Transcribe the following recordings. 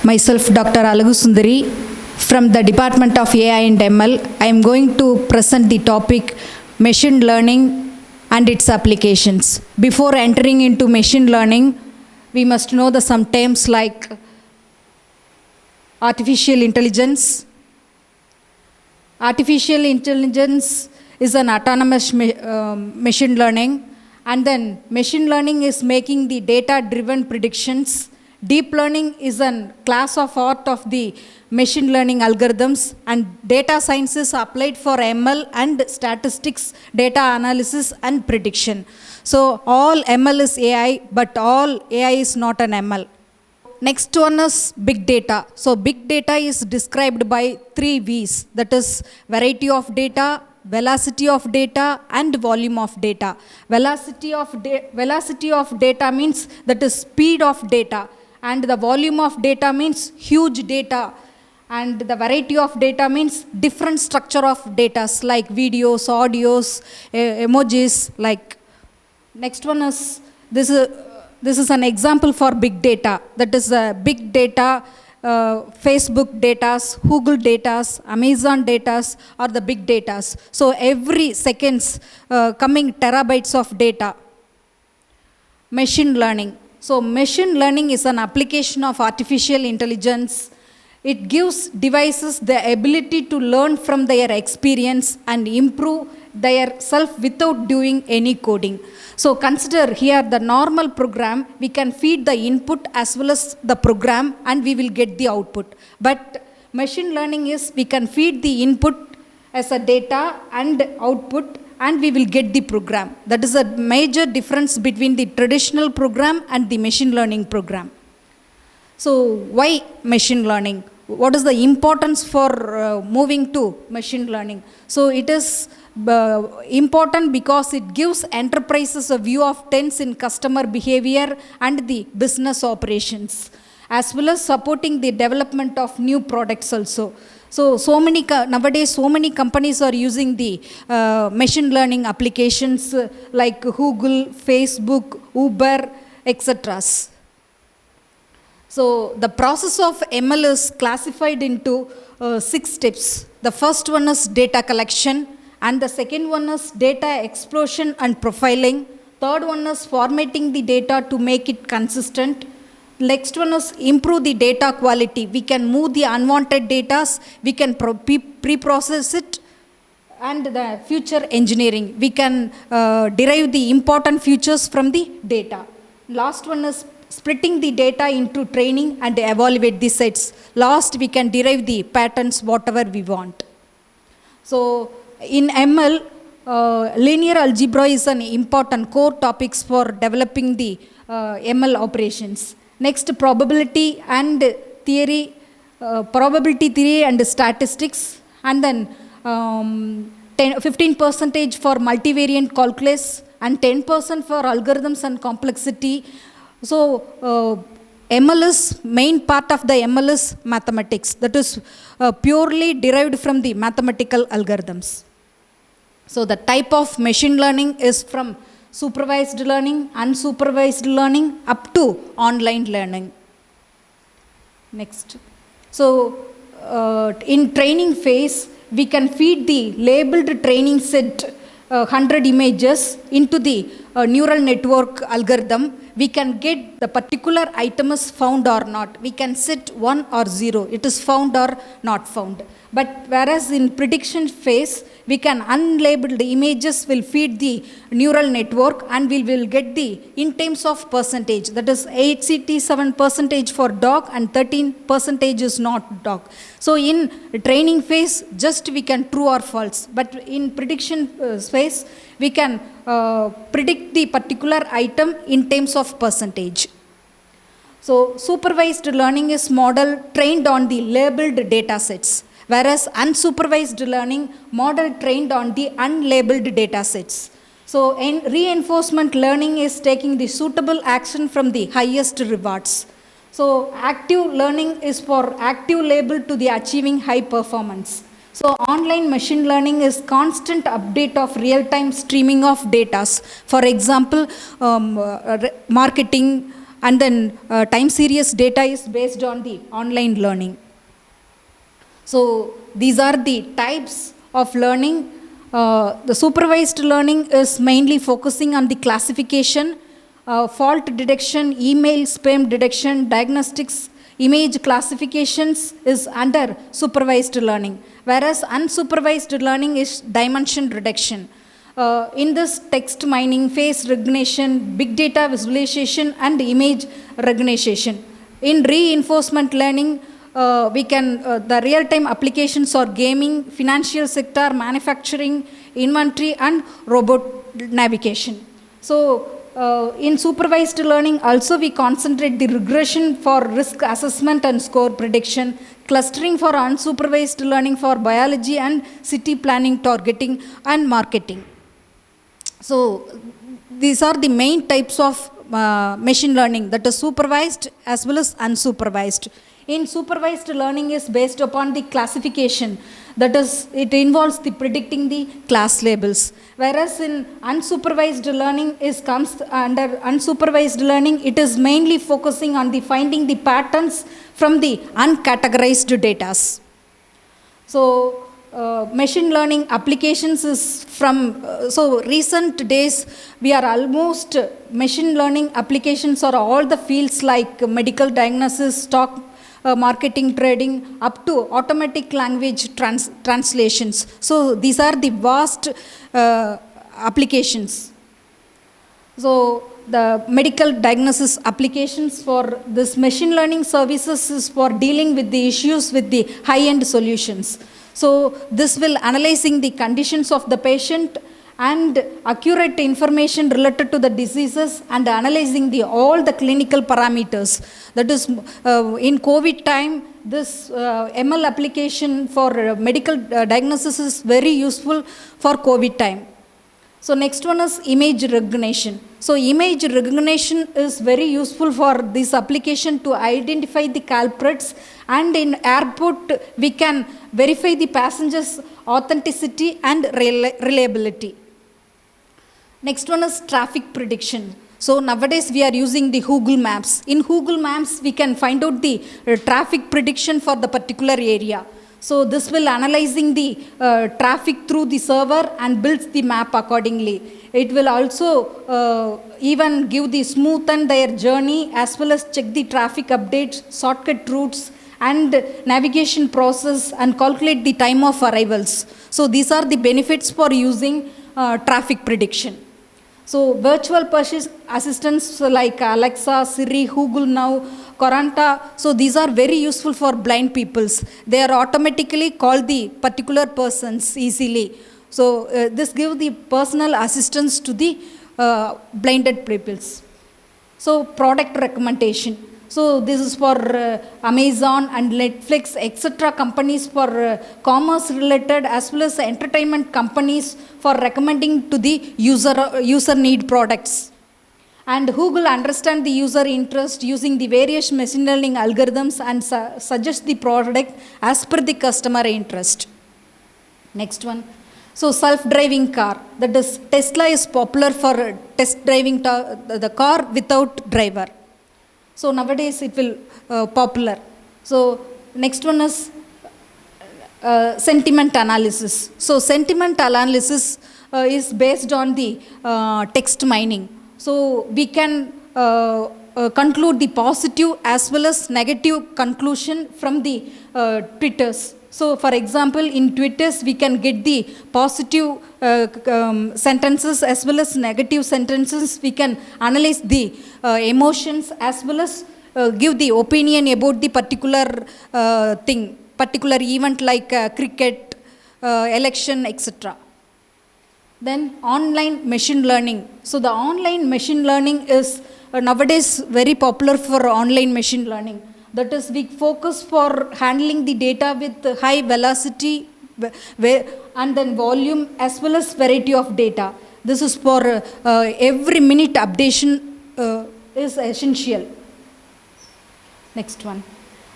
Myself, Dr. Azhagusundari, from the Department of AI and ML. I am going to present the topic machine learning and its applications. Before entering into machine learning, we must know some terms like artificial intelligence. Artificial intelligence is an autonomous machine learning, and then machine learning is making the data-driven predictions. Deep learning is a class of art of the machine learning algorithms, and data science is applied for ML and statistics, data analysis and prediction. So all ML is AI, but all AI is not an ML. Next one is big data. So big data is described by 3 V's, that is variety of data, velocity of data and volume of data. Velocity of data means that is speed of data, and the volume of data means huge data, and the variety of data means different structure of data like videos, audios, emojis. Like next one is this is an example for big data. That is big data. Facebook datas, Google datas, Amazon datas are the big datas. So every seconds coming terabytes of data. Machine learning. So machine learning is an application of artificial intelligence. It gives devices the ability to learn from their experience and improve their self without doing any coding. So consider here the normal program, we can feed the input as well as the program and we will get the output. But machine learning is we can feed the input as a data and output and we will get the program. That is a major difference between the traditional program and the machine learning program. So why machine learning? What is the importance for moving to machine learning? So it is important because it gives enterprises a view of trends in customer behavior and the business operations, as well as supporting the development of new products also. Nowadays so many companies are using the machine learning applications like Google, Facebook, Uber, etc. So the process of ML is classified into 6 steps. The first one is data collection, and the second one is data explosion and profiling. Third one is formatting the data to make it consistent. Next one is improve the data quality. We can move the unwanted data, we can pre-process it, and the future engineering. We can derive the important features from the data. Last one is splitting the data into training and evaluate the sets. Last, we can derive the patterns, whatever we want. So in ML, linear algebra is an important core topics for developing the ML operations. Next, probability theory and statistics, and then 15% for multivariate calculus and 10% for algorithms and complexity. So ML is main part of the ML is mathematics, that is purely derived from the mathematical algorithms. So the type of machine learning is from supervised learning, unsupervised learning up to online learning. Next. So in training phase, we can feed the labeled training set 100 images into the neural network algorithm. We can get the particular item is found or not. We can set 1 or 0. It is found or not found. But whereas in prediction phase, we can unlabeled images will feed the neural network and we will get the in terms of percentage. That is 87% for dog and 13% is not dog. So in training phase, just we can true or false. But in prediction phase, we can predict the particular item in terms of percentage. So supervised learning is model trained on the labeled data sets, whereas unsupervised learning model trained on the unlabeled data sets. So reinforcement learning is taking the suitable action from the highest rewards. So active learning is for active label to the achieving high performance. So online machine learning is constant update of real-time streaming of data. For example, marketing, and then time series data is based on the online learning. So these are the types of learning. The supervised learning is mainly focusing on the classification, fault detection, email spam detection, diagnostics, image classifications is under supervised learning, whereas unsupervised learning is dimension reduction. In this, text mining, face recognition, big data visualization, and image recognition. In reinforcement learning, we can the real-time applications are gaming, financial sector, manufacturing, inventory, and robot navigation. So in supervised learning also we concentrate the regression for risk assessment and score prediction, clustering for unsupervised learning for biology, and city planning, targeting, and marketing. So these are the main types of machine learning, that is supervised as well as unsupervised. In supervised learning is based upon the classification, that is it involves the predicting the class labels, whereas in unsupervised learning comes under unsupervised learning, it is mainly focusing on the finding the patterns from the uncategorized data. So machine learning applications is from so recent days we are almost machine learning applications are all the fields like medical diagnosis, stock marketing, trading, up to automatic language translations. So these are the vast applications. So the medical diagnosis applications for this machine learning services is for dealing with the issues with the high-end solutions. So this will analyzing the conditions of the patient and accurate information related to the diseases and analyzing all the clinical parameters. That is in COVID time, this ML application for medical diagnosis is very useful for COVID time. So next one is image recognition. So image recognition is very useful for this application to identify the culprits, and in airport we can verify the passengers' authenticity and reliability. Next one is traffic prediction. So nowadays we are using the Google Maps. In Google Maps we can find out the traffic prediction for the particular area. So this will analyzing the traffic through the server and builds the map accordingly. It will also even give the smoothen their journey as well as check the traffic updates, shortcut routes, and navigation process, and calculate the time of arrivals. So these are the benefits for using traffic prediction. So virtual assistants like Alexa, Siri, Google Now, Coranta, so these are very useful for blind peoples. They are automatically call the particular persons easily. So this gives the personal assistance to the blinded peoples. So product recommendation. So this is for Amazon and Netflix, etc. companies for commerce related as well as entertainment companies for recommending to the user need products. And Google understand the user interest using the various machine learning algorithms and suggest the product as per the customer interest. Next one. So self-driving car, that is Tesla is popular for test driving the car without driver. So nowadays it will popular. So next one is sentiment analysis. So sentiment analysis is based on the text mining. So we can conclude the positive as well as negative conclusion from the Twitters. So for example, in Twitters we can get the positive sentences as well as negative sentences. We can analyze the emotions as well as give the opinion about the particular thing, particular event like cricket, election, etc. Then online machine learning. So the online machine learning is nowadays very popular for online machine learning. That is, we focus for handling the data with high velocity and then volume as well as variety of data. This is for every minute updation is essential. Next one.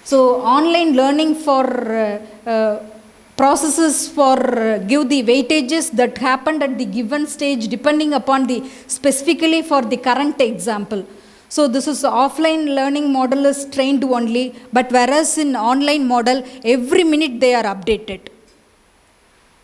So online learning for processes for give the weightages that happened at the given stage depending upon the specifically for the current example. So this is offline learning model is trained only, but whereas in online model, every minute they are updated.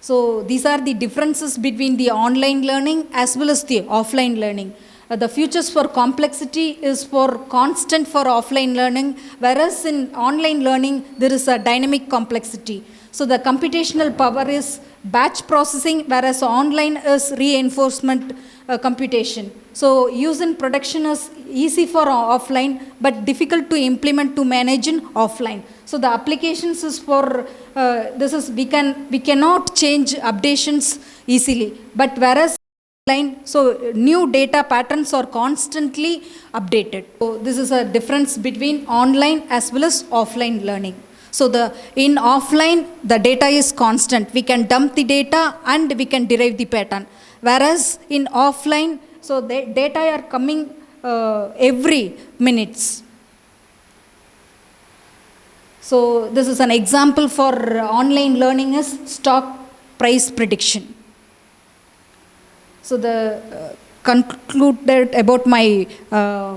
So these are the differences between the online learning as well as the offline learning. The futures for complexity is for constant for offline learning, whereas in online learning there is a dynamic complexity. So the computational power is batch processing, whereas online is reinforcement computation. So use in production is easy for offline, but difficult to implement to manage in offline. So the applications is for this is we cannot change updations easily, but whereas online, so new data patterns are constantly updated. So this is a difference between online as well as offline learning. So in offline, the data is constant. We can dump the data and we can derive the pattern. Whereas in offline, so the data are coming every minutes. So this is an example for online learning is stock price prediction. So the concluded about my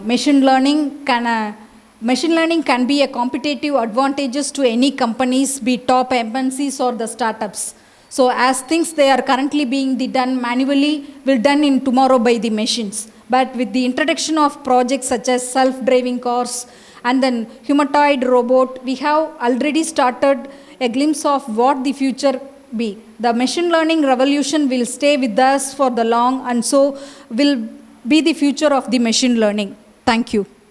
machine learning can be a competitive advantages to any companies, be top MNCs or the startups. So as things they are currently being done manually, will done in tomorrow by the machines. But with the introduction of projects such as self-driving cars and then humanoid robot, we have already started a glimpse of what the future be. The machine learning revolution will stay with us for the long, and so will be the future of the machine learning. Thank you.